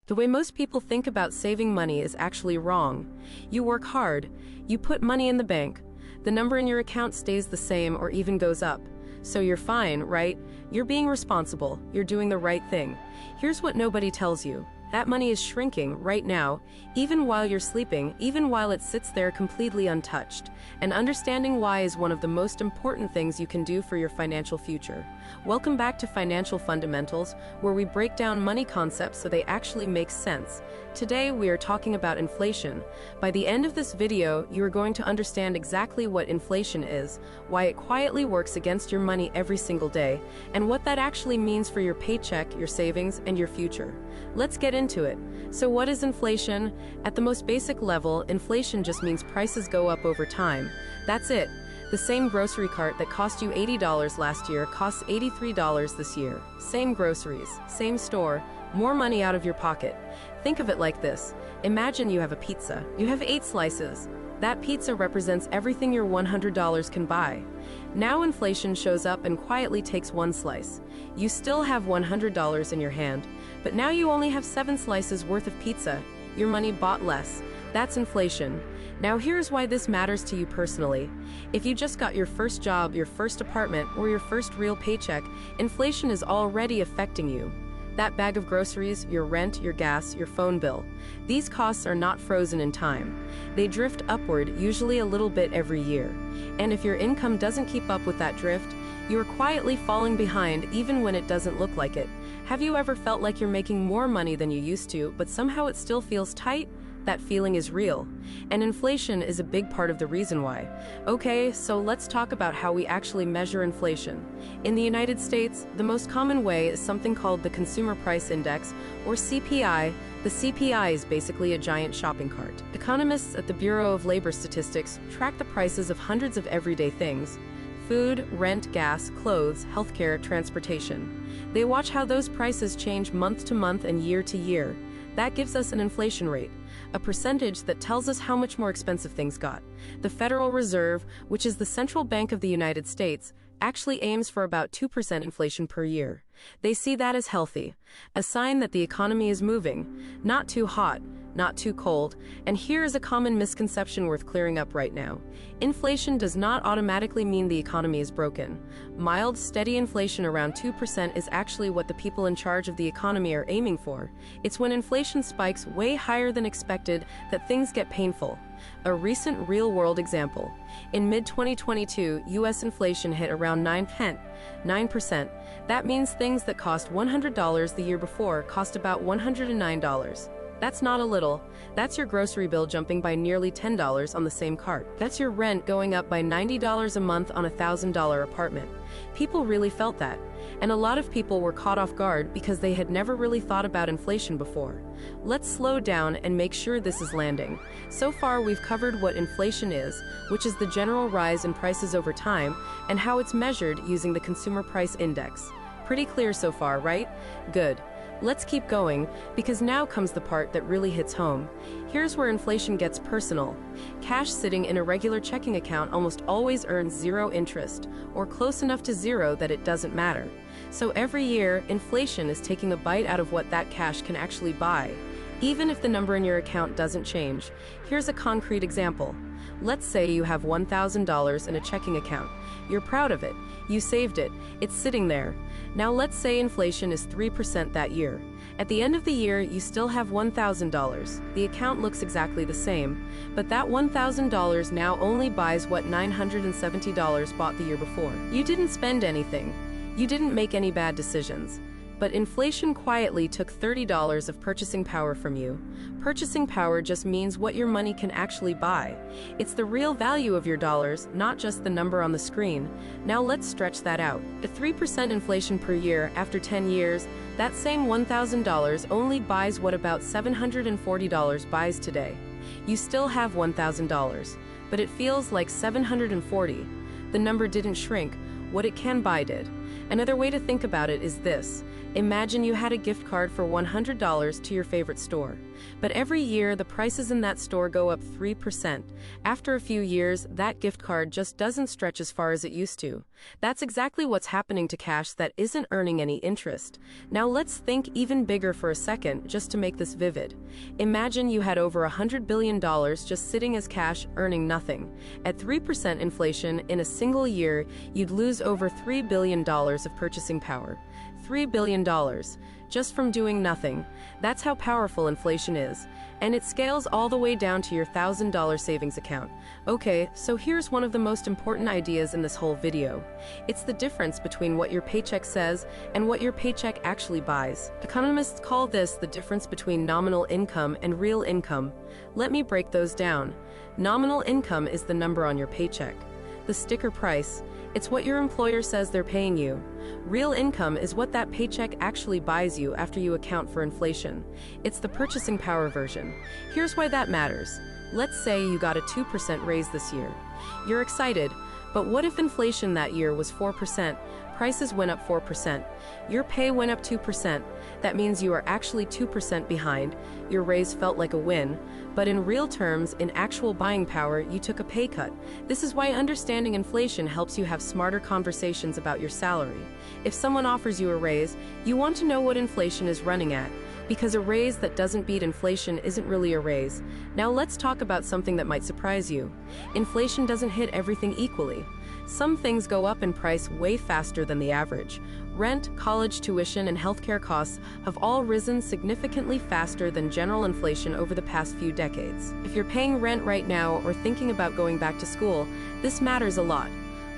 The way most people think about saving money is actually wrong. You work hard, you put money in the bank, the number in your account stays the same or even goes up. So you're fine, right? You're being responsible, you're doing the right thing. Here's what nobody tells you. That money is shrinking right now, even while you're sleeping, even while it sits there completely untouched. And understanding why is one of the most important things you can do for your financial future. Welcome back to Financial Fundamentals, where we break down money concepts so they actually make sense. Today we are talking about inflation. By the end of this video, you are going to understand exactly what inflation is, why it quietly works against your money every single day, and what that actually means for your paycheck, your savings, and your future. Let's get into it. So what is inflation? At the most basic level, inflation just means prices go up over time. That's it. The same grocery cart that cost you $80 last year costs $83 this year. Same groceries, same store, more money out of your pocket. Think of it like this. Imagine you have a pizza. You have 8 slices. That pizza represents everything your $100 can buy. Now inflation shows up and quietly takes 1 slice. You still have $100 in your hand, but now you only have 7 slices worth of pizza. Your money bought less. That's inflation. Now here's why this matters to you personally. If you just got your first job, your first apartment, or your first real paycheck, inflation is already affecting you. That bag of groceries, your rent, your gas, your phone bill. These costs are not frozen in time. They drift upward, usually a little bit every year. And if your income doesn't keep up with that drift, you are quietly falling behind even when it doesn't look like it. Have you ever felt like you're making more money than you used to, but somehow it still feels tight? That feeling is real. And inflation is a big part of the reason why. Okay, so let's talk about how we actually measure inflation. In the United States, the most common way is something called the Consumer Price Index, or CPI. The CPI is basically a giant shopping cart. Economists at the Bureau of Labor Statistics track the prices of hundreds of everyday things: food, rent, gas, clothes, healthcare, transportation. They watch how those prices change month to month and year to year. That gives us an inflation rate, a percentage that tells us how much more expensive things got. The Federal Reserve, which is the central bank of the United States, actually aims for about 2% inflation per year. They see that as healthy, a sign that the economy is moving, not too hot, not too cold. And here is a common misconception worth clearing up right now. Inflation does not automatically mean the economy is broken. Mild, steady inflation around 2% is actually what the people in charge of the economy are aiming for. It's when inflation spikes way higher than expected that things get painful. A recent real-world example. In mid-2022, U.S. inflation hit around 9%. That means things that cost $100 the year before cost about $109. That's not a little. That's your grocery bill jumping by nearly $10 on the same cart. That's your rent going up by $90 a month on a $1,000 apartment. People really felt that. And a lot of people were caught off guard because they had never really thought about inflation before. Let's slow down and make sure this is landing. So far, we've covered what inflation is, which is the general rise in prices over time, and how it's measured using the Consumer Price Index. Pretty clear so far, right? Good. Let's keep going, because now comes the part that really hits home. Here's where inflation gets personal. Cash sitting in a regular checking account almost always earns 0 interest, or close enough to 0 that it doesn't matter. So every year, inflation is taking a bite out of what that cash can actually buy, even if the number in your account doesn't change. Here's a concrete example. Let's say you have $1,000 in a checking account. You're proud of it. You saved it. It's sitting there. Now let's say inflation is 3% that year. At the end of the year, you still have $1,000. The account looks exactly the same, but that $1,000 now only buys what $970 bought the year before. You didn't spend anything. You didn't make any bad decisions. But inflation quietly took $30 of purchasing power from you. Purchasing power just means what your money can actually buy. It's the real value of your dollars, not just the number on the screen. Now let's stretch that out. At 3% inflation per year after 10 years, that same $1,000 only buys what about $740 buys today. You still have $1,000, but it feels like $740. The number didn't shrink. What it can buy did. Another way to think about it is this. Imagine you had a gift card for $100 to your favorite store. But every year, the prices in that store go up 3%. After a few years, that gift card just doesn't stretch as far as it used to. That's exactly what's happening to cash that isn't earning any interest. Now let's think even bigger for a second, just to make this vivid. Imagine you had over $100 billion just sitting as cash, earning nothing. At 3% inflation, in a single year, you'd lose over $3 billion of purchasing power. $3 billion, just from doing nothing. That's how powerful inflation is. And it scales all the way down to your $1,000 savings account. Okay, so here's one of the most important ideas in this whole video. It's the difference between what your paycheck says and what your paycheck actually buys. Economists call this the difference between nominal income and real income. Let me break those down. Nominal income is the number on your paycheck. The sticker price, it's what your employer says they're paying you. Real income is what that paycheck actually buys you after you account for inflation. It's the purchasing power version. Here's why that matters. Let's say you got a 2% raise this year. You're excited, but what if inflation that year was 4%? Prices went up 4%. Your pay went up 2%. That means you are actually 2% behind. Your raise felt like a win, but in real terms, in actual buying power, you took a pay cut. This is why understanding inflation helps you have smarter conversations about your salary. If someone offers you a raise, you want to know what inflation is running at, because a raise that doesn't beat inflation isn't really a raise. Now let's talk about something that might surprise you. Inflation doesn't hit everything equally. Some things go up in price way faster than the average. Rent, college tuition, and healthcare costs have all risen significantly faster than general inflation over the past few decades. If you're paying rent right now or thinking about going back to school, this matters a lot.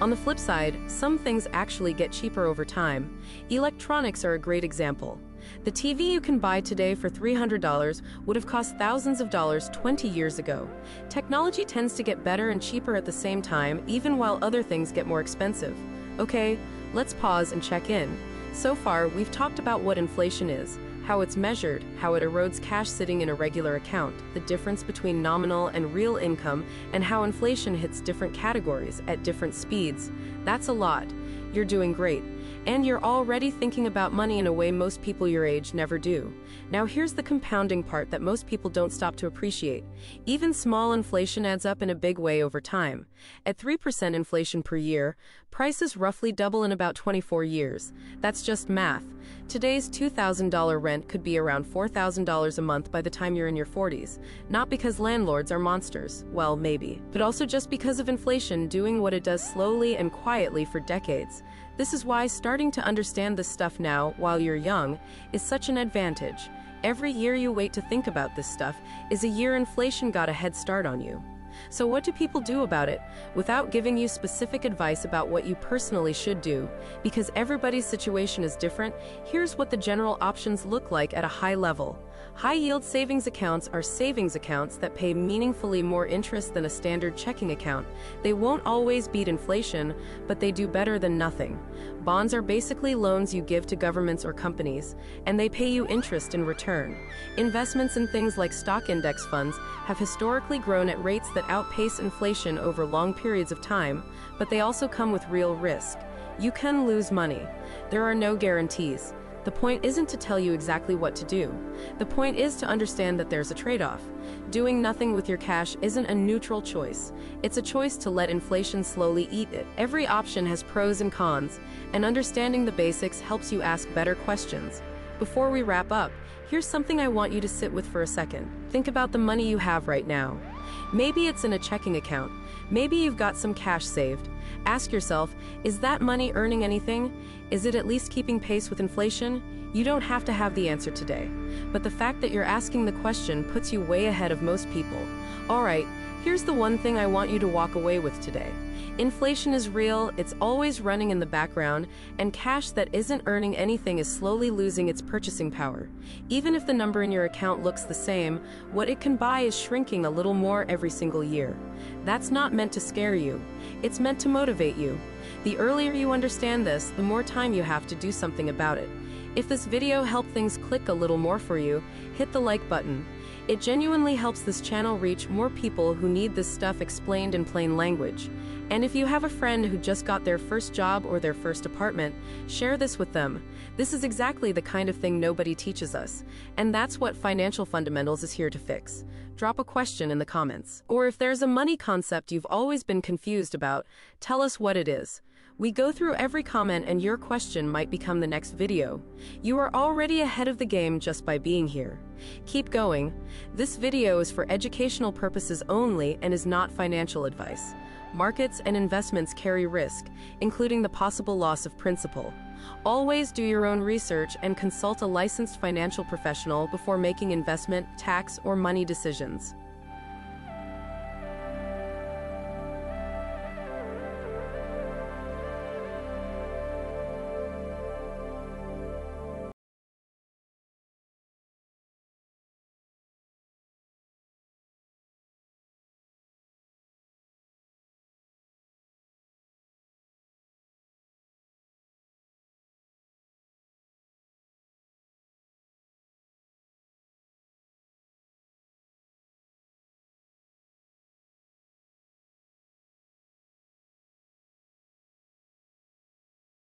On the flip side, some things actually get cheaper over time. Electronics are a great example. The TV you can buy today for $300 would have cost thousands of dollars 20 years ago. Technology tends to get better and cheaper at the same time, even while other things get more expensive. Okay, let's pause and check in. So far, we've talked about what inflation is, how it's measured, how it erodes cash sitting in a regular account, the difference between nominal and real income, and how inflation hits different categories at different speeds. That's a lot. You're doing great. And you're already thinking about money in a way most people your age never do. Now here's the compounding part that most people don't stop to appreciate. Even small inflation adds up in a big way over time. At 3% inflation per year, prices roughly double in about 24 years. That's just math. Today's $2,000 rent could be around $4,000 a month by the time you're in your 40s. Not because landlords are monsters, well, maybe, but also just because of inflation doing what it does slowly and quietly for decades. This is why starting to understand this stuff now, while you're young, is such an advantage. Every year you wait to think about this stuff is a year inflation got a head start on you. So what do people do about it? Without giving you specific advice about what you personally should do, because everybody's situation is different, here's what the general options look like at a high level. High-yield savings accounts are savings accounts that pay meaningfully more interest than a standard checking account. They won't always beat inflation, but they do better than nothing. Bonds are basically loans you give to governments or companies, and they pay you interest in return. Investments in things like stock index funds have historically grown at rates that outpace inflation over long periods of time, but they also come with real risk. You can lose money. There are no guarantees. The point isn't to tell you exactly what to do. The point is to understand that there's a trade-off. Doing nothing with your cash isn't a neutral choice. It's a choice to let inflation slowly eat it. Every option has pros and cons, and understanding the basics helps you ask better questions. Before we wrap up, here's something I want you to sit with for a second. Think about the money you have right now. Maybe it's in a checking account. Maybe you've got some cash saved. Ask yourself, is that money earning anything? Is it at least keeping pace with inflation? You don't have to have the answer today, but the fact that you're asking the question puts you way ahead of most people. All right, here's the one thing I want you to walk away with today. Inflation is real, it's always running in the background, and cash that isn't earning anything is slowly losing its purchasing power. Even if the number in your account looks the same, what it can buy is shrinking a little more every single year. That's not meant to scare you. It's meant to motivate you. The earlier you understand this, the more time you have to do something about it. If this video helped things click a little more for you, hit the like button. It genuinely helps this channel reach more people who need this stuff explained in plain language. And if you have a friend who just got their first job or their first apartment, share this with them. This is exactly the kind of thing nobody teaches us, and that's what Financial Fundamentals is here to fix. Drop a question in the comments. Or if there's a money concept you've always been confused about, tell us what it is. We go through every comment and your question might become the next video. You are already ahead of the game just by being here. Keep going. This video is for educational purposes only and is not financial advice. Markets and investments carry risk, including the possible loss of principal. Always do your own research and consult a licensed financial professional before making investment, tax, or money decisions.